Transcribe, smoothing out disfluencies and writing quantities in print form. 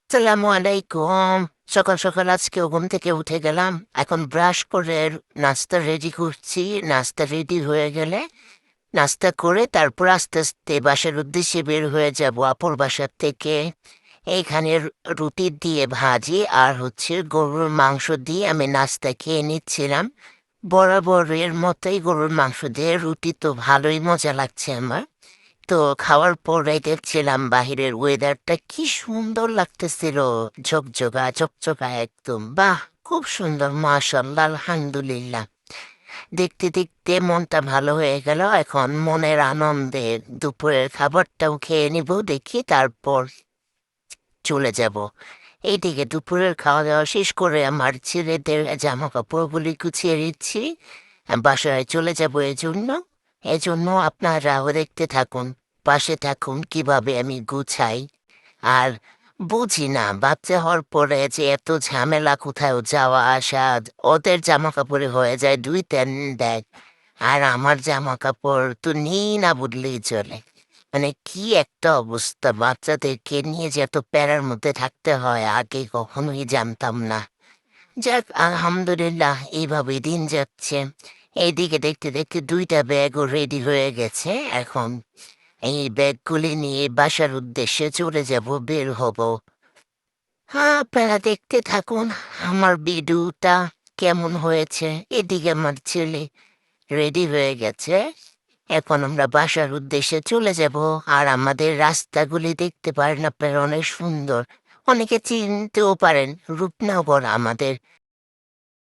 সালামু আলাইকুম। সকাল সকাল আজকে ঘুম থেকে উঠে গেলাম। এখন ব্রাশ করে নাস্তা রেডি করছি। নাস্তা রেডি হয়ে গেলে নাস্তা করে তারপর আস্তে আস্তে বাসার উদ্দেশ্যে বের হয়ে যাব আপুর বাসার থেকে। এইখানে রুটি দিয়ে ভাজি আর গরুর মাংস দিয়ে আমি নাস্তা খেয়ে নিচ্ছিলাম। বরাবরের মতোই গরুর মাংস দিয়ে রুটি তো ভালোই মজা লাগছে আমার। তো খাওয়ার পরে দেখছিলাম বাহিরের ওয়েদারটা কি সুন্দর লাগতেছিল। ঝকঝকা চকচকা একদম, বাহ! খুব সুন্দর, মাশাআল্লাহ, আলহামদুলিল্লাহ। দেখতে দেখতে মনটা ভালো হয়ে গেল। এখন মনের আনন্দে দুপুরের খাবারটাও খেয়ে নিব দেখি, তারপর চলে যাব। এইদিকে দুপুরের খাওয়া দাওয়া শেষ করে আমার ছেলেদের জামা কাপড়গুলি গুছিয়ে দিচ্ছি। বাসায় চলে যাব এজন্য আপনারাও দেখতে থাকুন, পাশে থাকুন কিভাবে আমি গুছাই। আর বুঝি না বাচ্চা হওয়ার পরে যে এত ঝামেলা, কোথাও যাওয়া আসা, ওদের জামা কাপড়ে হয়ে যায় 2-3 ব্যাগ। আর আমার জামা কাপড় তো নেই না বললেই চলে। মানে কি একটা অবস্থা, বাচ্চাদেরকে নিয়ে যে এত প্যারার মধ্যে থাকতে হয় আগে কখনোই জানতাম না। যাক, আলহামদুলিল্লাহ, এইভাবেই দিন যাচ্ছে। এইদিকে দেখতে দেখতে 2টা ব্যাগও রেডি হয়ে গেছে। এখন এই ব্যাগগুলি নিয়ে বাসার উদ্দেশ্যে চলে যাব, বের হব। হ্যাঁ, আপনারা দেখতে থাকুন আমার ভিডিওটা কেমন হয়েছে। এদিকে আমার ছেলে রেডি হয়ে গেছে। এখন আমরা বাসার উদ্দেশ্যে চলে যাব। আর আমাদের রাস্তাগুলি দেখতে পারেন আপনারা, অনেক সুন্দর। অনেকে চিনতেও পারেন, রূপনগর আমাদের